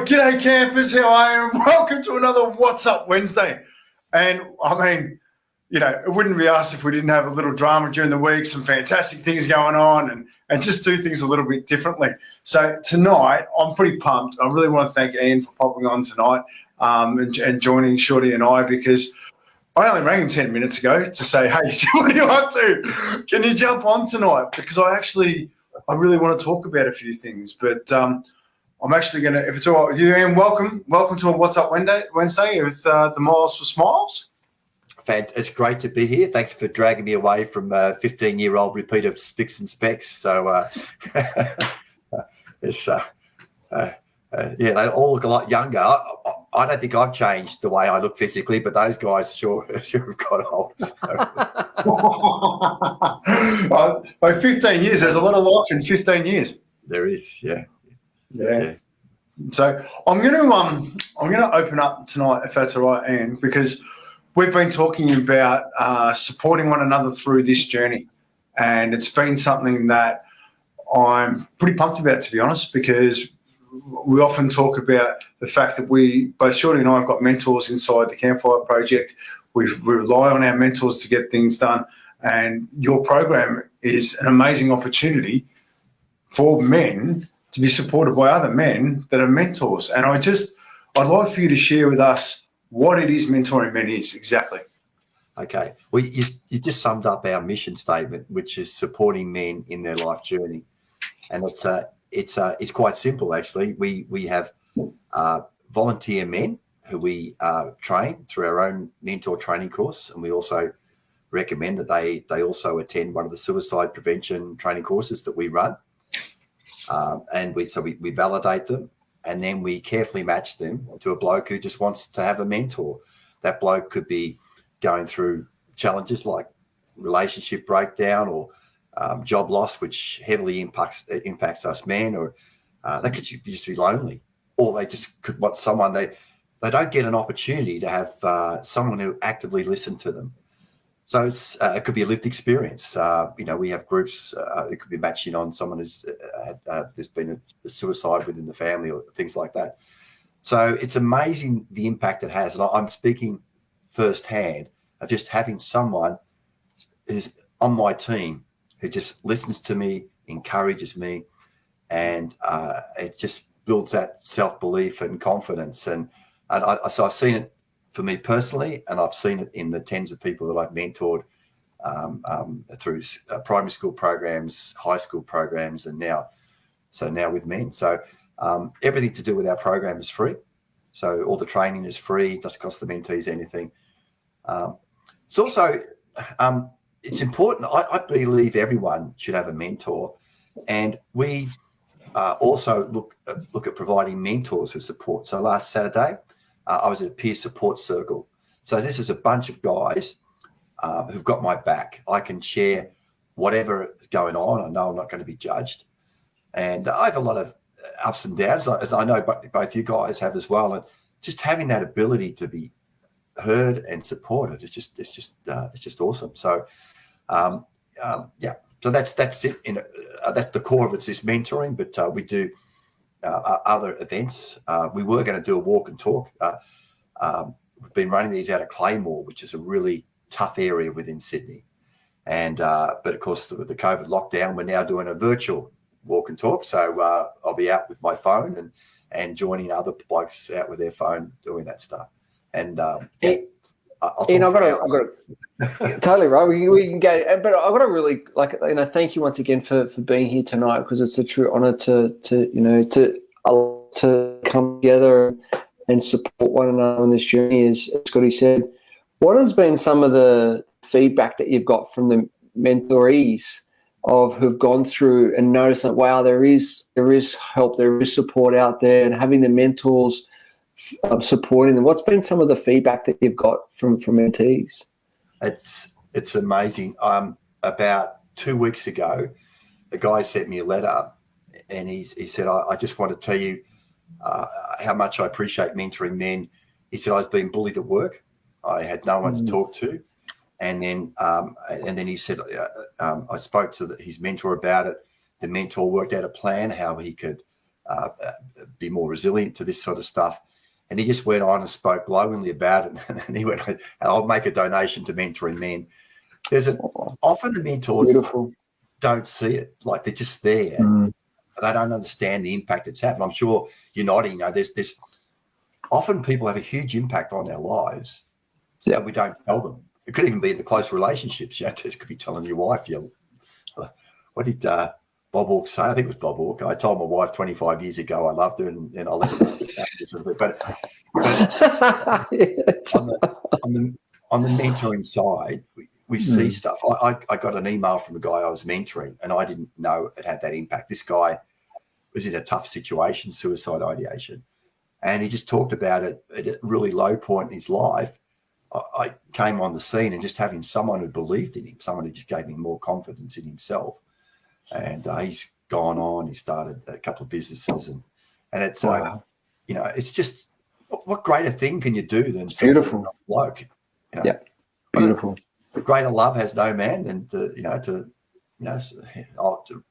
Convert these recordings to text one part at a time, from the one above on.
g'day campers, how are you? Welcome to another What's Up Wednesday. And I mean, you know, it wouldn't be us if we didn't have a little drama during the week, some fantastic things going on and just do things a little bit differently. So tonight, I'm pretty pumped. I really want to thank Ian for popping on tonight and joining Shorty and I, because I only rang him 10 minutes ago to say, hey, what are you up to? Can you jump on tonight? Because I really want to talk about a few things, but I'm actually going to, if it's all right with you, Ian, welcome to a What's Up Wednesday with the Miles for Smiles. It's great to be here. Thanks for dragging me away from a 15-year-old repeat of Spicks and Specks. So, they all look a lot younger. I don't think I've changed the way I look physically, but those guys sure have got old. By 15 years, there's a lot of life in 15 years. There is, yeah. So I'm going to open up tonight, if that's all right, Ian, because we've been talking about supporting one another through this journey, and it's been something that I'm pretty pumped about, to be honest, because we often talk about the fact that both Shorty and I have got mentors inside the Campfire Project. We rely on our mentors to get things done, and your program is an amazing opportunity for men to be supported by other men that are mentors. And I'd like for you to share with us what it is mentoring men is exactly. Okay. Well, you just summed up our mission statement, which is supporting men in their life journey. And it's quite simple, actually. We have volunteer men who we train through our own mentor training course, and we also recommend that they also attend one of the suicide prevention training courses that we run. And we validate them, and then we carefully match them to a bloke who just wants to have a mentor. That bloke could be going through challenges like relationship breakdown or job loss, which heavily impacts us men, or they could just be lonely, or they just could want someone they don't get an opportunity to have someone who actively listen to them. So it could be a lived experience. We have groups. It could be matching on someone who's there's been a suicide within the family or things like that. So it's amazing the impact it has. And I'm speaking firsthand of just having someone who's on my team who just listens to me, encourages me, and it just builds that self-belief and confidence. So I've seen it for me personally, and I've seen it in the tens of people that I've mentored through primary school programs, high school programs, and now with men. So everything to do with our program is free. So all the training is free. It doesn't cost the mentees anything. It's also it's important. I believe everyone should have a mentor, and we also look at providing mentors for support. So last Saturday, I was at a peer support circle. So this is a bunch of guys who've got my back. I can share whatever is going on. I know I'm not going to be judged. And I have a lot of ups and downs, as I know both you guys have as well. And just having that ability to be heard and supported, it's just awesome. So, So that's it. That's the core of it, is this mentoring. But we do other events. We were going to do a walk and talk. We've been running these out of Claymore, which is a really tough area within Sydney. And but of course, with the COVID lockdown, we're now doing a virtual walk and talk. So I'll be out with my phone and joining other blokes out with their phone doing that stuff. And I've got totally right. We can go, but I've got to really thank you once again for being here tonight, because it's a true honour to come together and support one another on this journey. As Scotty said, what has been some of the feedback that you've got from the mentorees who've gone through and noticed that, wow, there is help, there is support out there, and having the mentors supporting them? What's been some of the feedback that you've got from mentees? It's amazing. About 2 weeks ago, a guy sent me a letter, and he said, I just want to tell you how much I appreciate mentoring men. He said, I was being bullied at work. I had no one to talk to. And then he said, I spoke to his mentor about it. The mentor worked out a plan how he could be more resilient to this sort of stuff. And he just went on and spoke glowingly about it. And he went, I'll make a donation to Mentoring Men. Often the mentors Beautiful. don't see it. Like, they're just there. They don't understand the impact it's having. I'm sure you're nodding. You know, there's often people have a huge impact on our lives, and we don't tell them. It could even be in the close relationships. You know, it could be telling your wife, what did Bob Hawke say? I think it was Bob Hawke. I told my wife 25 years ago I loved her, and I let her know sort of thing. But on the mentoring side, we see stuff. I got an email from the guy I was mentoring, and I didn't know it had that impact. This guy was in a tough situation, suicide ideation, and he just talked about it at a really low point in his life. I came on the scene, and just having someone who believed in him, someone who just gave him more confidence in himself. And he's gone on. He started a couple of businesses, and it's you know, it's just, what greater thing can you do than beautiful a bloke? You know? Yeah, beautiful. Greater love has no man than to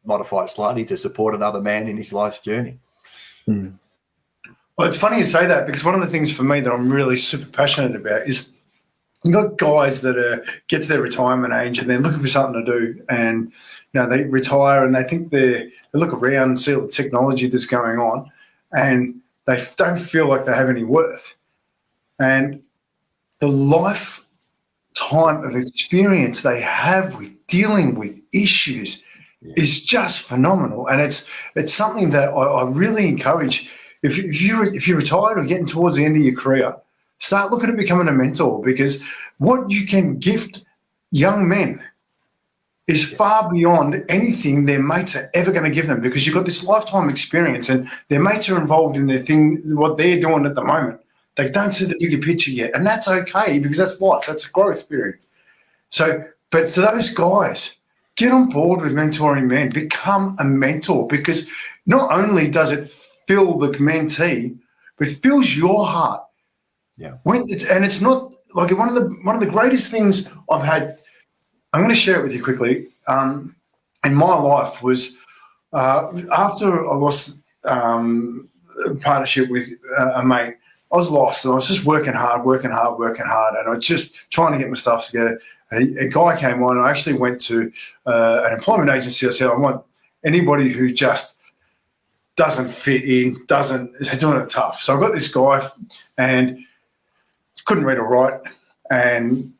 modify it slightly, to support another man in his life's journey. Well, it's funny you say that, because one of the things for me that I'm really super passionate about is you've got guys that get to their retirement age and they're looking for something to do, and they retire and they think they look around and see all the technology that's going on, and they don't feel like they have any worth. And the lifetime of experience they have with dealing with issues is just phenomenal. And it's something that I really encourage. If you're retired or getting towards the end of your career, start looking at becoming a mentor, because what you can gift young men is far beyond anything their mates are ever going to give them, because you've got this lifetime experience and their mates are involved in their thing, what they're doing at the moment. They don't see the bigger picture yet, and that's okay, because that's life. That's a growth period. So, but to those guys, get on board with Mentoring Men. Become a mentor, because not only does it fill the mentee, but it fills your heart. Yeah. And it's not like one of the greatest things I've had. I'm going to share it with you quickly. In my life was after I lost partnership with a mate. I was lost, and I was just working hard, and I was just trying to get my stuff together. A guy came on, and I actually went to an employment agency. I said, I want anybody who just doesn't fit in, is doing it tough. So I got this guy, and couldn't read or write, and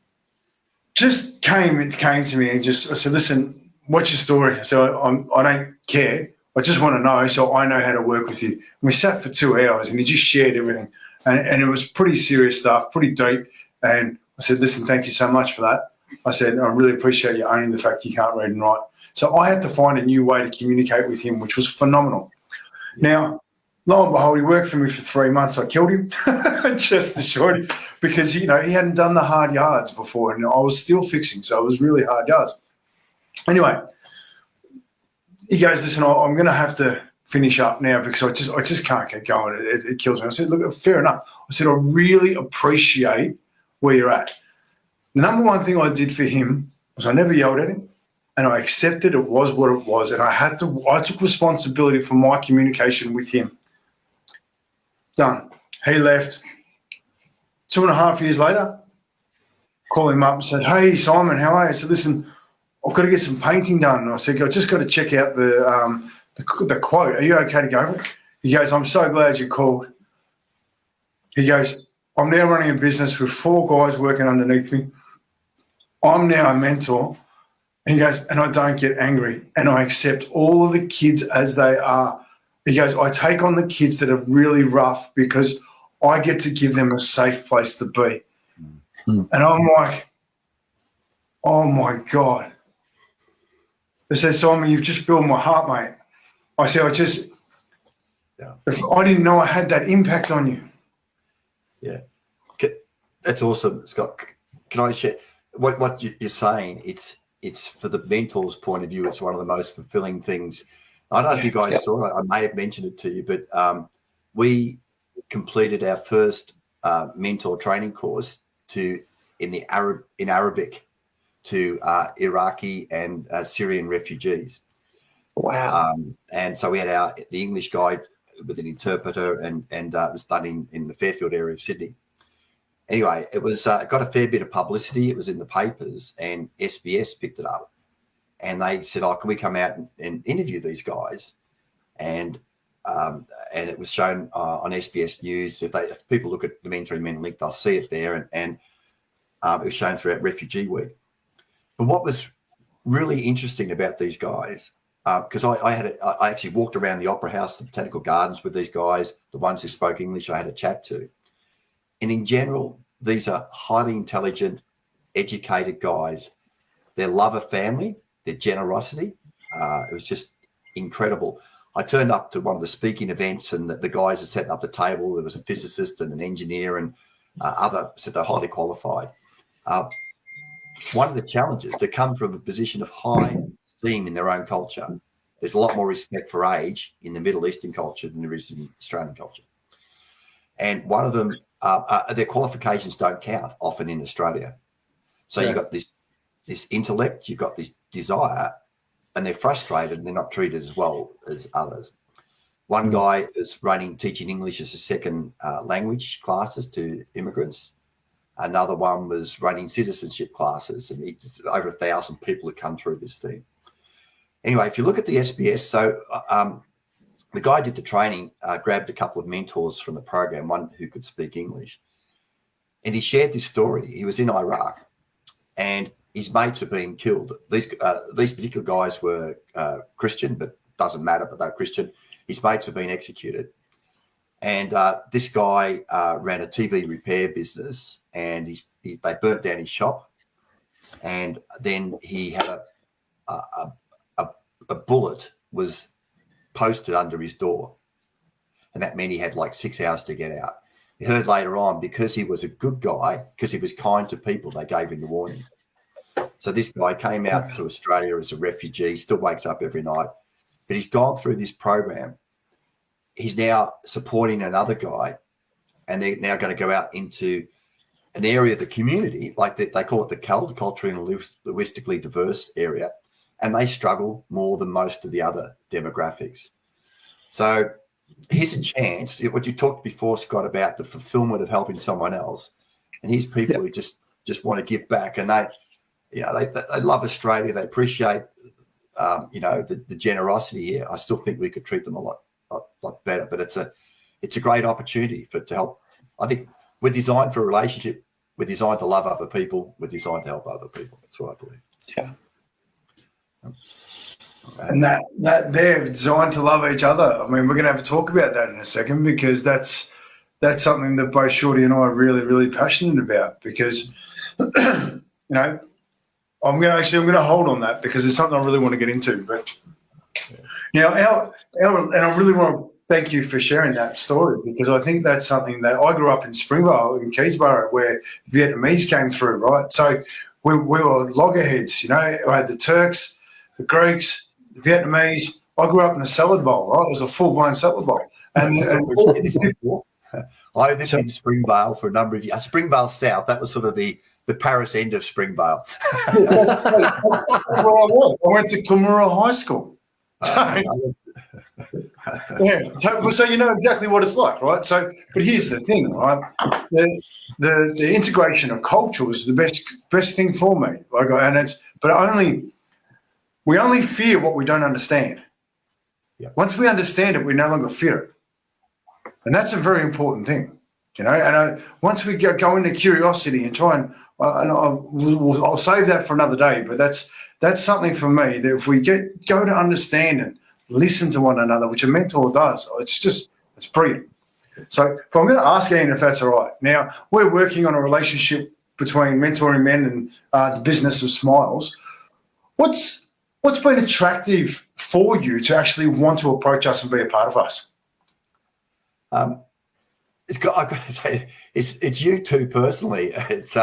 just came to me and I said, listen, what's your story? So I don't care. I just want to know, so I know how to work with you. And we sat for 2 hours, and he just shared everything. And it was pretty serious stuff, pretty deep. And I said, listen, thank you so much for that. I said, I really appreciate you owning the fact you can't read and write. So I had to find a new way to communicate with him, which was phenomenal. Now, lo and behold, he worked for me for 3 months. I killed him, just assured him, because he hadn't done the hard yards before, and I was still fixing, so it was really hard yards. Anyway, he goes, listen, I'm going to have to finish up now, because I just can't get going. It kills me. I said, look, fair enough. I said, I really appreciate where you're at. The number one thing I did for him was I never yelled at him, and I accepted it was what it was, and I took responsibility for my communication with him. Done. He left. 2.5 years later, call him up and said, hey, Simon, how are you? I said, listen, I've got to get some painting done. And I said, I've just got to check out the quote. Are you okay to go over it? He goes, I'm so glad you called. He goes, I'm now running a business with 4 guys working underneath me. I'm now a mentor. And he goes, and I don't get angry, and I accept all of the kids as they are. He goes, I take on the kids that are really rough, because I get to give them a safe place to be. And I'm like, oh my God. I said, Simon, you've just built my heart, mate. I said, I didn't know I had that impact on you. Yeah. That's awesome, Scott. Can I share what you're saying? It's for the mentor's point of view, it's one of the most fulfilling things. I don't know if you guys saw it. I may have mentioned it to you, but we completed our first mentor training course in Arabic to Iraqi and Syrian refugees. Wow. And so we had the English guy with an interpreter, and it was done in the Fairfield area of Sydney. Anyway, it was it got a fair bit of publicity. It was in the papers, and SBS picked it up, and they said, "Oh, can we come out and interview these guys?" And it was shown on SBS News. If people look at the Mentoring Men link, they'll see it there, and it was shown throughout Refugee Week. But what was really interesting about these guys, because I actually walked around the Opera House, the Botanical Gardens with these guys, the ones who spoke English, I had a chat to. And in general, these are highly intelligent, educated guys. Their love of family, their generosity, it was just incredible. I turned up to one of the speaking events, and the guys are setting up the table. There was a physicist and an engineer and so they're highly qualified. One of the challenges, they come from a position of high esteem in their own culture. There's a lot more respect for age in the Middle Eastern culture than there is in Australian culture. And one of them, their qualifications don't count often in Australia. So you've got this intellect, you've got this desire, and they're frustrated and they're not treated as well as others. One guy is teaching English as a second language classes to immigrants. Another one was running citizenship classes, and over 1,000 people had come through this thing. Anyway, if you look at the SBS, so the guy who did the training, grabbed a couple of mentors from the program, one who could speak English, and he shared this story. He was in Iraq, and his mates were being killed. These particular guys were Christian, but doesn't matter, but they're Christian. His mates were being executed. And this guy ran a TV repair business, and they burnt down his shop. And then he had a bullet was posted under his door. And that meant he had like 6 hours to get out. He heard later on, because he was a good guy, because he was kind to people, they gave him the warning. So this guy came out to Australia as a refugee, still wakes up every night, but he's gone through this program. He's now supporting another guy, and they're now going to go out into an area of the community, like they call it the CALD, culturally and linguistically diverse area, and they struggle more than most of the other demographics. So here's a chance, what you talked before, Scott, about the fulfillment of helping someone else, and here's people who just want to give back, and they love Australia, they appreciate the generosity here. I still think we could treat them a lot better, but it's a great opportunity to help. I think we're designed for a relationship. We're designed to love other people. We're designed to help other people. That's what I believe. Yeah. And that they're designed to love each other. I mean, we're going to have a talk about that in a second, because that's something that both Shorty and I are really, really passionate about, because, I'm going to hold on that, because it's something I really want to get into. But and I really want to thank you for sharing that story, because I think that's something that I grew up in Springvale, in Keysborough, where Vietnamese came through, right? So we were loggerheads, I had the Turks, the Greeks, the Vietnamese. I grew up in a salad bowl, right? It was a full-blown salad bowl. I lived in Springvale for a number of years. Springvale South, that was sort of the Paris end of Springvale. Well, I went to Kumura High School. So you know exactly what it's like, right? So, but here's the thing, right? The integration of culture is the best thing for me. We only fear what we don't understand. Yeah. Once we understand it, we no longer fear it, and that's a very important thing, And once we go into curiosity and try and I'll save that for another day. But that's something for me, that if we go to understand and listen to one another, which a mentor does, it's brilliant. So I'm going to ask Ian if that's all right. Now, we're working on a relationship between Mentoring Men and the business of Smiles. What's been attractive for you to actually want to approach us and be a part of us? I've got to say, it's you two personally. It's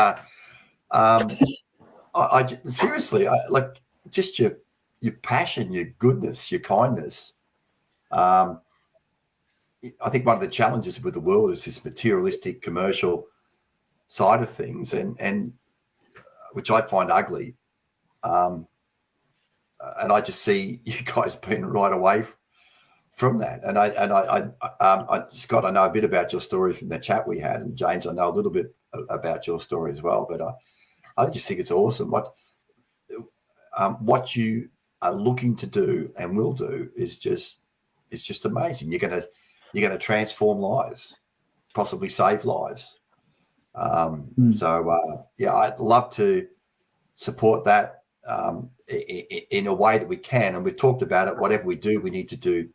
seriously, like just your passion, your goodness, your kindness. I think one of the challenges with the world is this materialistic, commercial side of things, and which I find ugly. And I just see you guys being right away from that. And Scott, I know a bit about your story from the chat we had, and James, I know a little bit about your story as well. But I just think it's awesome what you are looking to do and will do is just amazing. You're gonna transform lives, possibly save lives. So I'd love to support that in a way that we can. And we've talked about it. Whatever we do, we need to do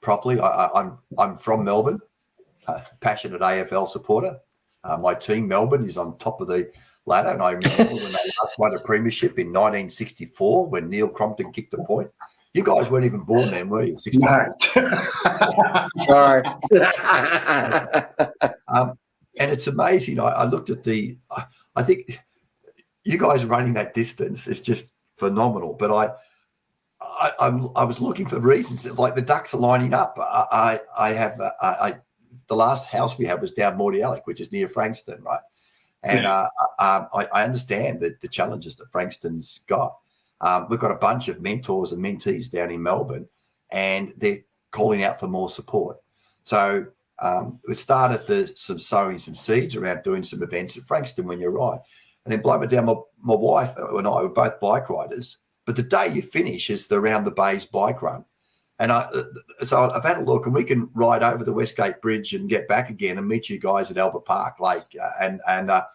properly. I'm from Melbourne, passionate AFL supporter. My team, Melbourne, is on top of the ladder. And I remember when they last won a premiership in 1964 when Neil Crompton kicked a point. You guys weren't even born then, were you? 64. No. Sorry. And it's amazing. I looked at I think you guys running that distance is just phenomenal. But I was looking for reasons. It's like the ducks are lining up. The last house we had was down Mordialloc, which is near Frankston, right? And I understand the challenges that Frankston's got. We've got a bunch of mentors and mentees down in Melbourne, and they're calling out for more support. So we started sowing some seeds around doing some events at Frankston when you're right. And then blow it down, my wife and I were both bike riders. But the day you finish is the Round the Bays bike run. And so I've had a look, and we can ride over the Westgate Bridge and get back again and meet you guys at Albert Park Lake. And I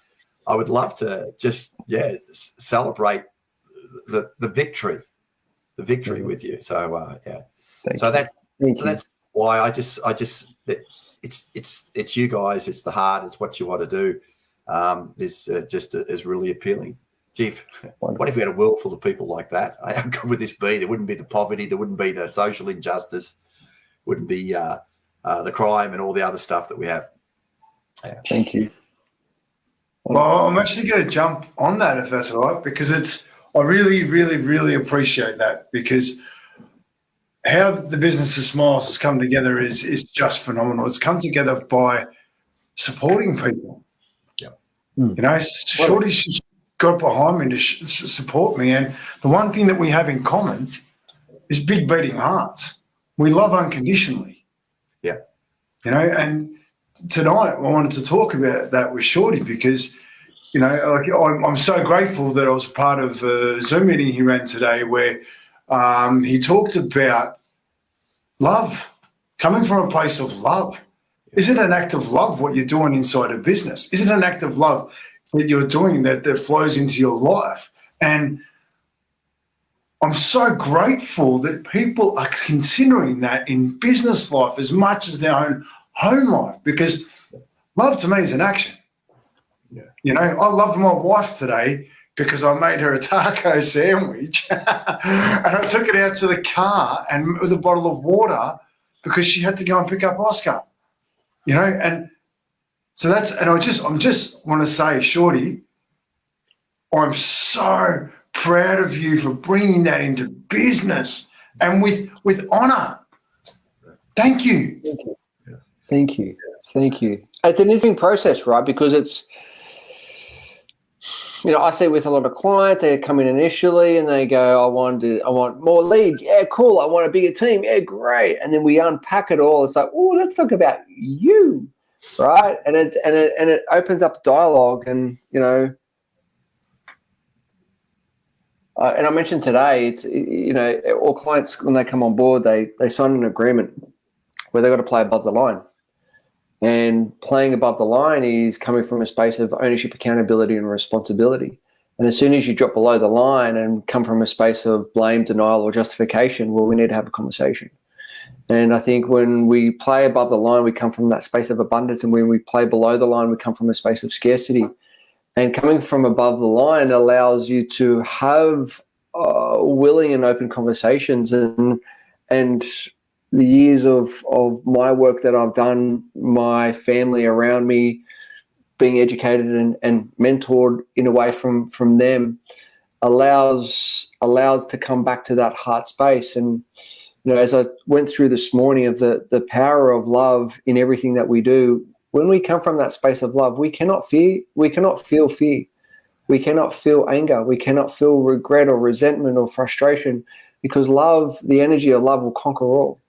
would love to just, celebrate the victory with you. So, that's why it's you guys, it's the heart, it's what you want to do. Is really appealing. Gee, what if we had a world full of people like that? How good would this be? There wouldn't be the poverty, there wouldn't be the social injustice, wouldn't be the crime and all the other stuff that we have. Yeah. Thank you. Well, I'm actually going to jump on that, if that's all right, because I really, really, really appreciate that, because how the Business of Smiles has come together is just phenomenal. It's come together by supporting people. Shorty's just got behind me to support me. And the one thing that we have in common is big beating hearts. We love unconditionally. Yeah. And tonight I wanted to talk about that with Shorty because, I'm so grateful that I was part of a Zoom meeting he ran today where he talked about love, coming from a place of love. Is it an act of love what you're doing inside a business? Is it an act of love that you're doing that flows into your life? And I'm so grateful that people are considering that in business life as much as their own home life, because love to me is an action. Yeah. I loved my wife today because I made her a taco sandwich and I took it out to the car and with a bottle of water because she had to go and pick up Oscar. And so I just want to say, Shorty, I'm so proud of you for bringing that into business and with honor. Thank you. Thank you. It's an interesting process, right? Because it's, I see with a lot of clients, they come in initially and they go, I want more leads. Yeah, cool. I want a bigger team. Yeah, great. And then we unpack it all. It's like, oh, let's talk about you, right? And it opens up dialogue. And and I mentioned today, it's all clients when they come on board, they sign an agreement where they've got to play above the line. And playing above the line is coming from a space of ownership, accountability, and responsibility. And as soon as you drop below the line and come from a space of blame, denial, or justification, well, we need to have a conversation. And I think when we play above the line, we come from that space of abundance. And when we play below the line, we come from a space of scarcity. And coming from above the line allows you to have willing and open conversations. And the years of my work that I've done, my family around me, being educated and mentored in a way from them allows to come back to that heart space. And, as I went through this morning of the power of love in everything that we do, when we come from that space of love, we cannot feel fear. We cannot feel anger. We cannot feel regret or resentment or frustration, because love, the energy of love will conquer all.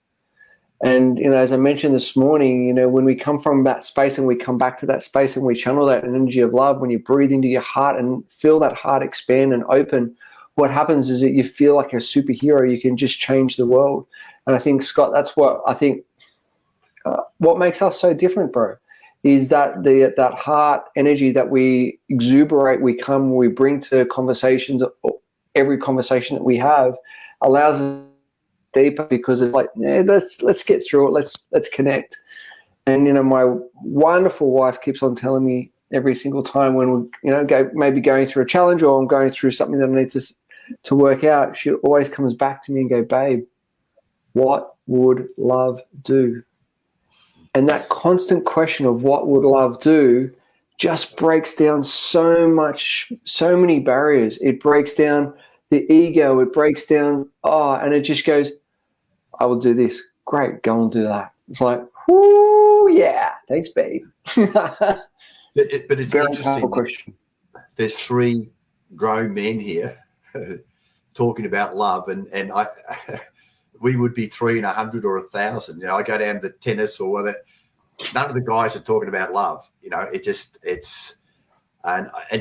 And, as I mentioned this morning, when we come from that space and we come back to that space and we channel that energy of love, when you breathe into your heart and feel that heart expand and open, what happens is that you feel like a superhero. You can just change the world. And I think, Scott, that's what I think what makes us so different, bro, is that that heart energy that we exuberate, we bring to conversations, every conversation that we have allows us deeper, because it's like, let's get through it. Let's connect. And, my wonderful wife keeps on telling me every single time when we, maybe going through a challenge, or I'm going through something that I need to work out, she always comes back to me and go, babe, what would love do? And that constant question of what would love do just breaks down so many barriers. It breaks down the ego. It breaks down, and it just goes, I will do this. Great, go and do that. It's like, whoo, yeah, thanks, babe. But it's Very interesting. powerful question. There's 3 grown men here talking about love, and I we would be 3 and 100 or 1,000. I go down to tennis or whatever. None of the guys are talking about love. And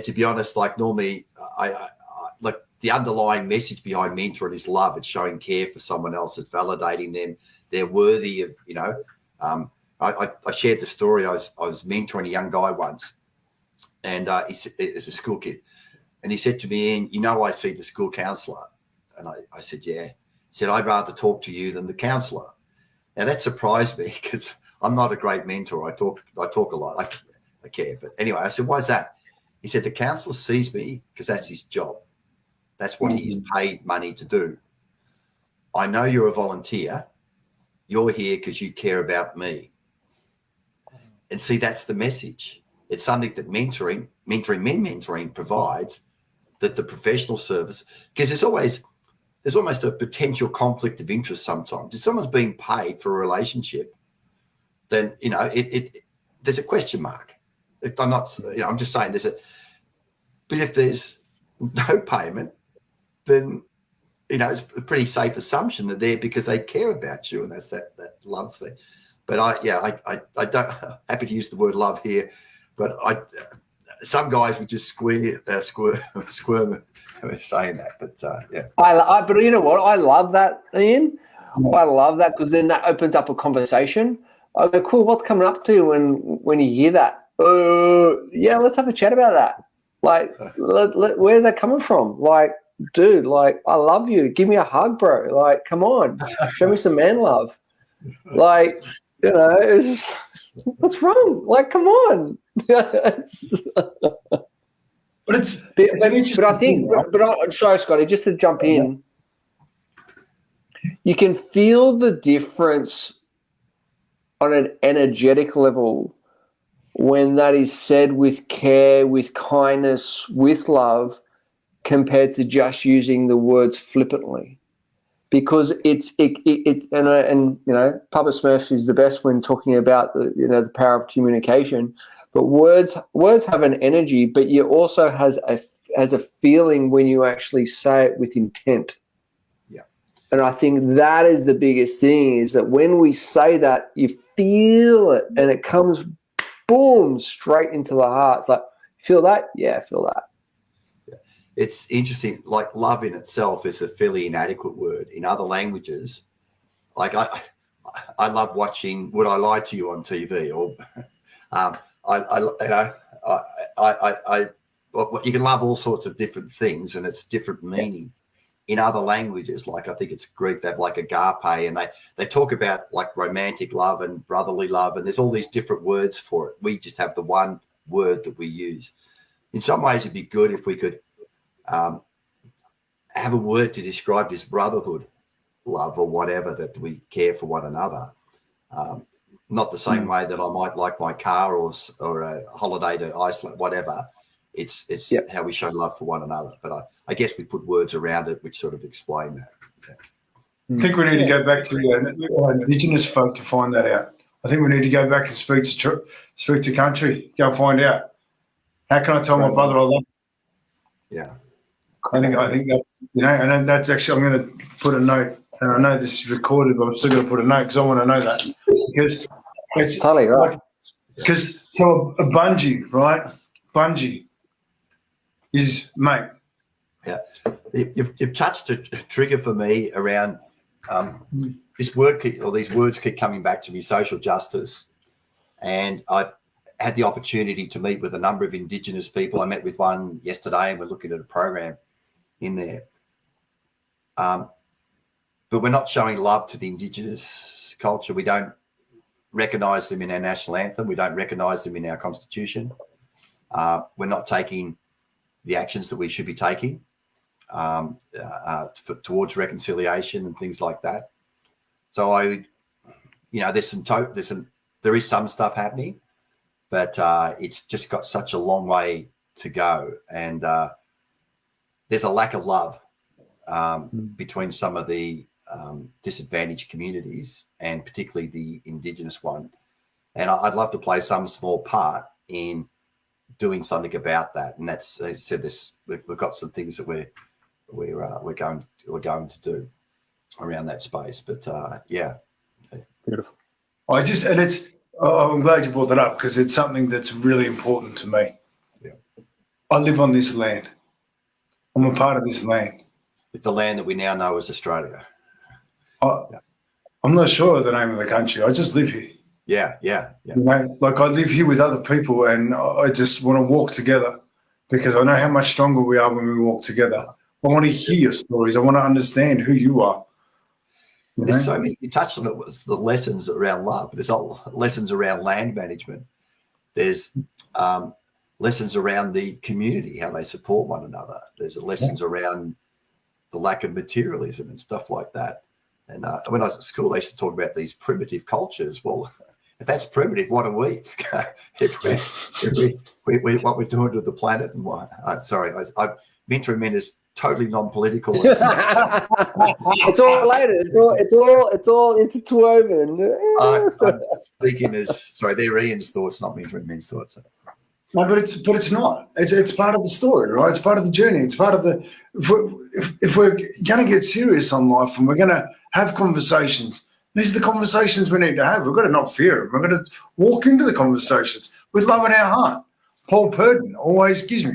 to be honest, like normally, I like the underlying message behind mentoring is love. It's showing care for someone else. It's validating them. They're worthy of. I shared the story. I was mentoring a young guy once, and he's a school kid, and he said to me, Ian, I see the school counsellor, and I said, yeah. He said, I'd rather talk to you than the counsellor. Now that surprised me, because I'm not a great mentor. I talk a lot. I care. But anyway, I said, why is that? He said, the counsellor sees me because that's his job. That's what he's paid money to do. I know you're a volunteer. You're here because you care about me. And see, that's the message. It's something that mentoring provides, that the professional service, because there's almost a potential conflict of interest sometimes. If someone's being paid for a relationship, then, there's a question mark. I'm just saying but if there's no payment, then, it's a pretty safe assumption that they're because they care about you, and that's that love thing. But I don't, happy to use the word love here, but some guys would just squirm saying that, but yeah. But you know what? I love that, Ian. I love that, because then that opens up a conversation. I go, cool, what's coming up to when you hear that? Yeah, let's have a chat about that. Like, where's that coming from? Like, dude, like, I love you. Give me a hug, bro. Like, come on. Show me some man love. Like, it's just, what's wrong? Like, come on. But sorry, Scotty, just to jump in, you can feel the difference on an energetic level when that is said with care, with kindness, with love, compared to just using the words flippantly. Because Papa Smurf is the best when talking about the power of communication. But words have an energy, but you also has a feeling when you actually say it with intent. Yeah. And I think that is the biggest thing, is that when we say that, you feel it, and it comes boom straight into the heart. It's like, feel that? Yeah, I feel that. Yeah. It's interesting. Like, love in itself is a fairly inadequate word. In other languages, like I love watching Would I Lie to You on TV, or you can love all sorts of different things, and it's different meaning. In other languages, like I think it's Greek, they have like agape, and they talk about like romantic love and brotherly love, and there's all these different words for it. We just have the one word that we use. In some ways, it'd be good if we could have a word to describe this brotherhood love or whatever, that we care for one another. Not the same way that I might like my car or a holiday to Iceland, whatever. It's how we show love for one another. But I guess we put words around it which sort of explain that. Yeah. I think we need to go back to Indigenous folk to find that out. I think we need to go back and speak to country, go and find out. How can I tell my brother I love him? Yeah. I think that, and then that's actually, I'm going to put a note, and I know this is recorded, but I'm still going to put a note because I want to know that, because it's Totally right. Because so a bungee, right? Bungee is, mate. Yeah, you've touched a trigger for me around this word, these words keep coming back to me: social justice. And I've had the opportunity to meet with a number of Indigenous people. I met with one yesterday, and we're looking at a program in there. But we're not showing love to the Indigenous culture. We don't recognise them in our national anthem. We don't recognise them in our constitution. We're not taking the actions that we should be taking towards reconciliation and things like that. So there is some stuff happening, but it's just got such a long way to go, and there's a lack of love between some of the disadvantaged communities, and particularly the Indigenous one. And I'd love to play some small part in doing something about that. And that's, as I said, we've got some things that we're going to do around that space. But yeah, Beautiful. I'm glad you brought that up, because it's something that's really important to me. Yeah. I live on this land. I'm a part of this land. With the land that we now know as Australia. I'm not sure of the name of the country. I just live here. Yeah. Like I live here with other people, and I just want to walk together, because I know how much stronger we are when we walk together. I want to hear your stories. I want to understand who you are. There's so many. You touched on it. Was the lessons around love. There's all lessons around land management. There's lessons around the community, how they support one another. There's lessons around the lack of materialism and stuff like that. And when I was at school, they used to talk about these primitive cultures. Well, if that's primitive, what are we? What we're doing to the planet and what? Sorry, mentoring men is totally non-political. It's all related. It's all interwoven. I'm speaking as they're Ian's thoughts, not mentoring men's thoughts. No, but it's not. It's part of the story, right? It's part of the journey. It's part of the. If we're going to get serious on life and we're going to have conversations, these are the conversations we need to have. We've got to not fear them. We're going to walk into the conversations with love in our heart. Paul Purden always gives me,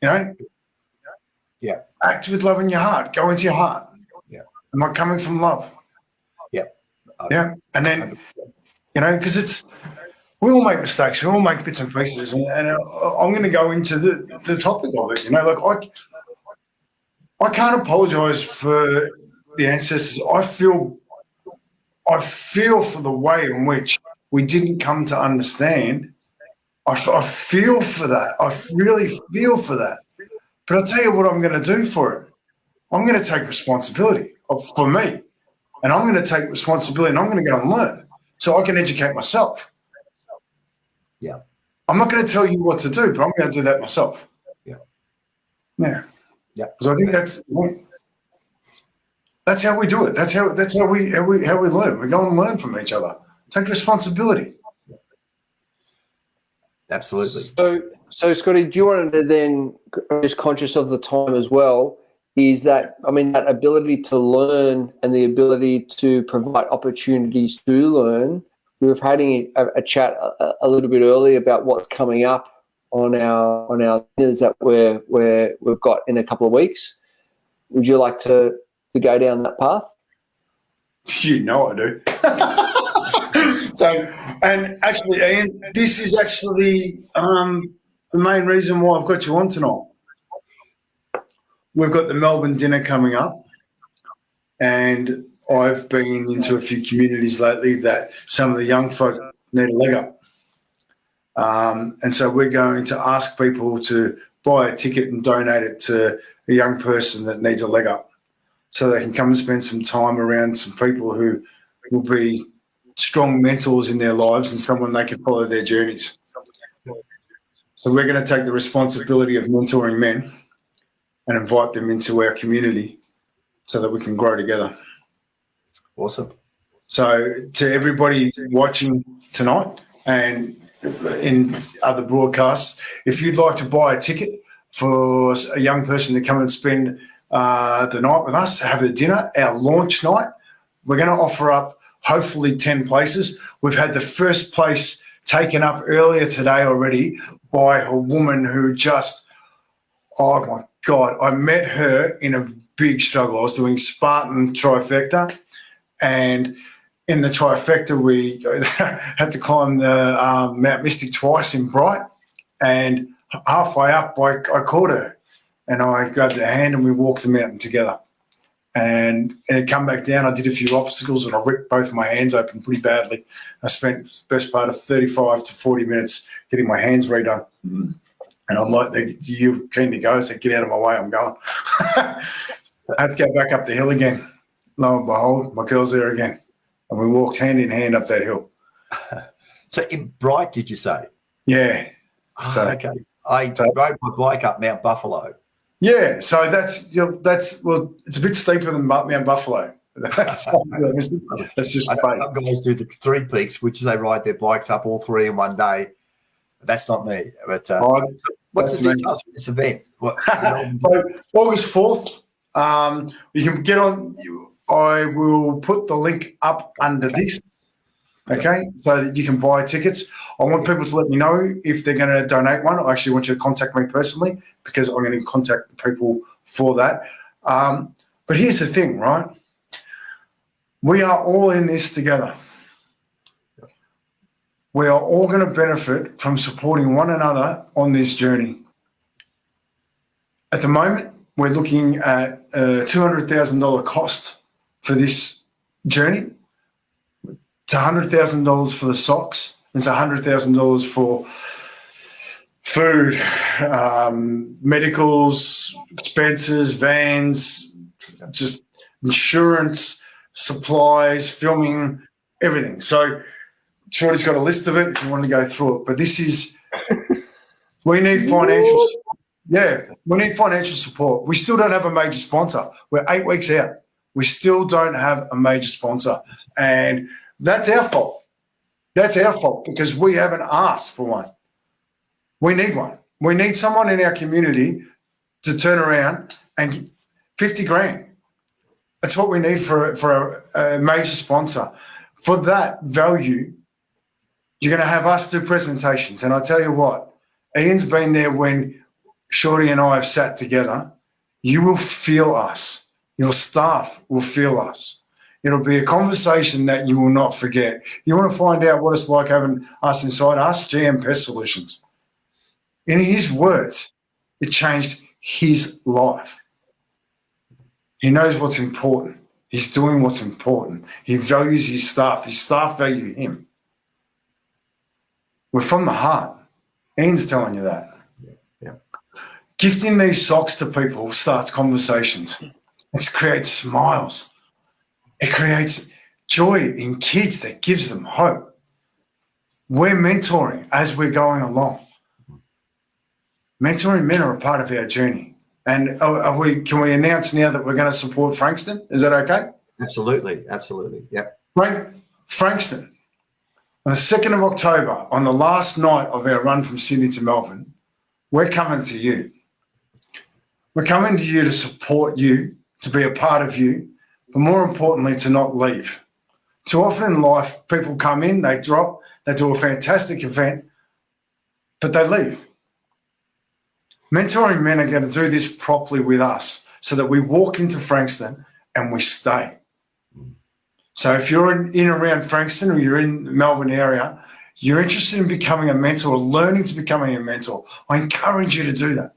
Yeah. Act with love in your heart. Go into your heart. Yeah. Am I coming from love? Yeah. Yeah. And then, because we all make mistakes. We all make bits and pieces. And I'm going to go into the topic of it. I can't apologise for the ancestors. I feel for the way in which we didn't come to understand. I feel for that. I really feel for that. But I'll tell you what I'm going to do for it. I'm going to take responsibility for me. And I'm going to take responsibility, and I'm going to go and learn so I can educate myself. Yeah. I'm not going to tell you what to do, but I'm going to do that myself. Yeah. Yeah. Yeah. Because I think that's how we do it. That's how we learn. We go and learn from each other. Take responsibility. Absolutely. So Scotty, do you want to then, just conscious of the time as well, is that, that ability to learn and the ability to provide opportunities to learn. We were having a chat a little bit earlier about what's coming up on our dinners that we've got in a couple of weeks. Would you like to go down that path? You know I do. So, and actually, Ian, this is actually the main reason why I've got you on tonight. We've got the Melbourne dinner coming up, and I've been into a few communities lately that some of the young folk need a leg up. And so we're going to ask people to buy a ticket and donate it to a young person that needs a leg up, so they can come and spend some time around some people who will be strong mentors in their lives and someone they can follow their journeys. So we're going to take the responsibility of mentoring men and invite them into our community so that we can grow together. Awesome. So to everybody watching tonight and in other broadcasts, if you'd like to buy a ticket for a young person to come and spend the night with us, to have a dinner, our launch night. We're going to offer up hopefully 10 places. We've had the first place taken up earlier today already by a woman who just, oh my God, I met her in a big struggle. I was doing Spartan trifecta, and in the trifecta, we had to climb the Mount Mystic twice in Bright, and halfway up, I caught her, and I grabbed her hand, and we walked the mountain together. And it come back down. I did a few obstacles, and I ripped both my hands open pretty badly. I spent the best part of 35 to 40 minutes getting my hands redone. And I'm like, you keen to go? I said, get out of my way, I'm going. I had to go back up the hill again. Lo and behold, my girl's there again. And we walked hand in hand up that hill. So in Bright, did you say? Yeah. Oh, okay. I rode my bike up Mount Buffalo. Yeah, so that's well, it's a bit steeper than Mount Buffalo. That's just I know some guys do the 3 peaks, which they ride their bikes up all 3 in one day. That's not me. But what's the details for this event? So August 4th, you can get on. I will put the link up under this. Okay, so that you can buy tickets. I want people to let me know if they're going to donate one. I actually want you to contact me personally, because I'm going to contact the people for that. But here's the thing, right? We are all in this together. We are all going to benefit from supporting one another on this journey. At the moment, we're looking at a $200,000 cost for this journey. It's $100,000 for the socks. It's $100,000 for food, medicals, expenses, vans, just insurance, supplies, filming, everything. So Shorty's got a list of it if you want to go through it. But this is, we need financial, we need financial support. We still don't have a major sponsor. We're 8 weeks out. We still don't have a major sponsor. And that's our fault. That's our fault, because we haven't asked for one. We need one. We need someone in our community to turn around and 50 grand. That's what we need for a major sponsor. For that value, you're going to have us do presentations. And I tell you what, Ian's been there when Shorty and I have sat together. You will feel us. Your staff will feel us. It'll be a conversation that you will not forget. You want to find out what it's like having us inside us, GM Pest Solutions. In his words, it changed his life. He knows what's important. He's doing what's important. He values his staff. His staff value him. We're from the heart. Ian's telling you that. Yeah. Gifting these socks to people starts conversations. It creates smiles. It creates joy in kids that gives them hope. We're mentoring as we're going along. Mentoring men are a part of our journey. And can we announce now that we're going to support Frankston? Is that okay? Absolutely. Yep. Frankston, on the 2nd of October, on the last night of our run from Sydney to Melbourne, we're coming to you. We're coming to you to support you, to be a part of you, but more importantly, to not leave. Too often in life, people come in, they drop, they do a fantastic event, but they leave. Mentoring men are going to do this properly with us so that we walk into Frankston and we stay. So if you're in around Frankston, or you're in the Melbourne area, you're interested in becoming a mentor or learning to becoming a mentor, I encourage you to do that.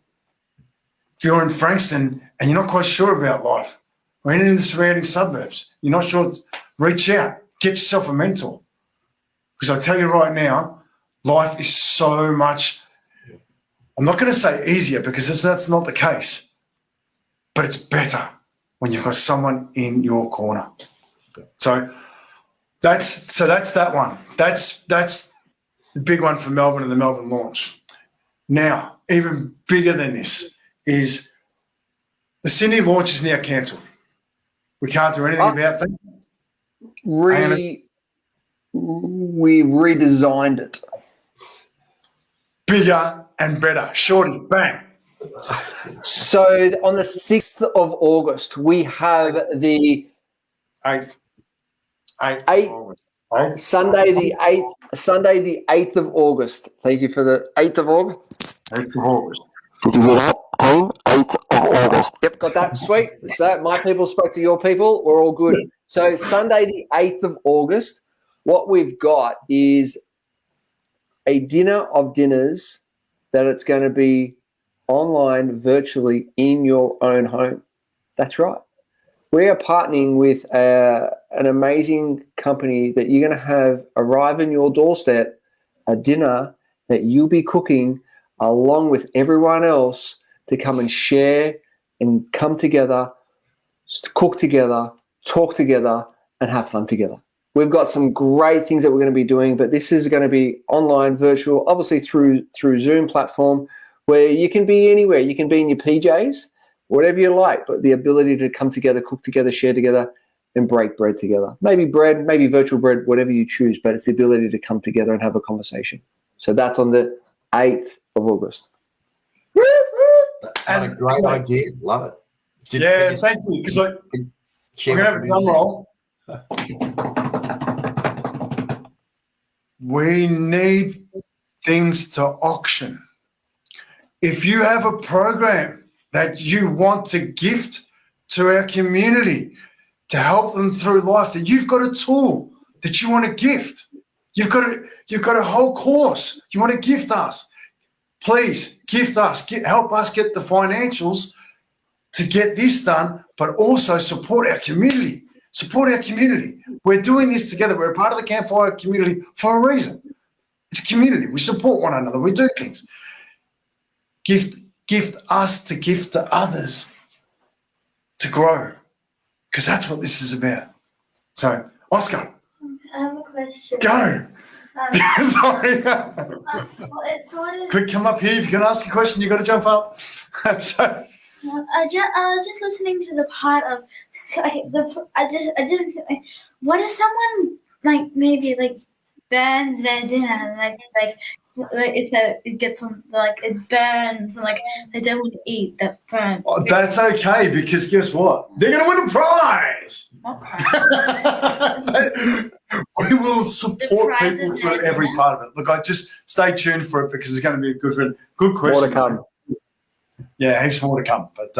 If you're in Frankston and you're not quite sure about life, or in the surrounding suburbs, you're not sure, reach out, get yourself a mentor. Because I tell you right now, life is so much, I'm not going to say easier, because that's not the case, but it's better when you've got someone in your corner. So that's that one. That's the big one for Melbourne and the Melbourne launch. Now, even bigger than this is the Sydney launch is now cancelled. We can't do anything about that. We redesigned it. Bigger and better. Shorty, bang. So on the 6th of August, we have the 8th. 8th. Eighth. Sunday the 8th of August. Thank you for the 8th of August. 8th of August. Did you hear that, team? 8th of August. Yep, got that. Sweet. So my people spoke to your people. We're all good. So Sunday the 8th of August, what we've got is a dinner of dinners that it's going to be online, virtually, in your own home. That's right. We are partnering with an amazing company that you're going to have arrive in your doorstep, a dinner that you'll be cooking along with everyone else to come and share and come together, cook together, talk together, and have fun together. We've got some great things that we're going to be doing, but this is going to be online, virtual, obviously through Zoom platform, where you can be anywhere. You can be in your PJs, whatever you like, but the ability to come together, cook together, share together, and break bread together. Maybe bread, maybe virtual bread, whatever you choose, but it's the ability to come together and have a conversation. So that's on the 8th of August. What a great idea. Love it. Yeah, thank you. Because we're going to have a drum roll. We need things to auction. If you have a program that you want to gift to our community to help them through life, that you've got a tool that you want to gift, you've got a whole course you want to gift us, please gift us, help us get the financials to get this done, but also support our community. Support our community. We're doing this together. We're a part of the Campfire community for a reason. It's community. We support one another. We do things. Gift us to gift to others to grow, because that's what this is about. So, Oscar. I have a question. Go. Sorry. Well, it's sort of. Quick, come up here. If you're going to ask a question, you've got to jump up. So, I was just listening to the part of. I didn't. What if someone maybe burns their dinner it gets on it burns and they don't want to eat that burn. that's okay, because guess what? They're going to win a prize. We will support people through every part of it. Look, I just stay tuned for it, because it's going to be a good question. More to come. Yeah, heaps more to come. But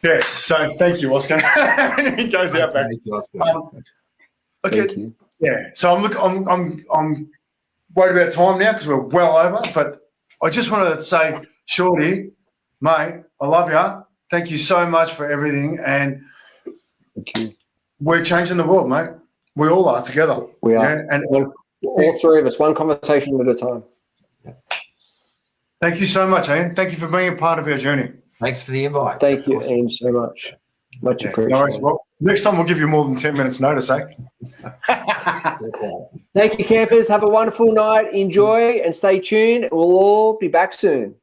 yes, so thank you, Oscar. It goes out back. Thank you, Oscar. Okay, Thank you. yeah. So I'm worried about time now, because we're well over. But I just want to say, Shorty, mate, I love you. Thank you so much for everything, and Thank you. we're changing the world, mate. We all are together. We are. Yeah? And All three of us, one conversation at a time. thank you so much, Ian. Thank you for being a part of our journey. Thanks for the invite. Thank you, Ian, so much. Much No appreciated. worries. Well, next time we'll give you more than 10 minutes notice, eh? Thank you, campers. Have a wonderful night. Enjoy and stay tuned. We'll all be back soon.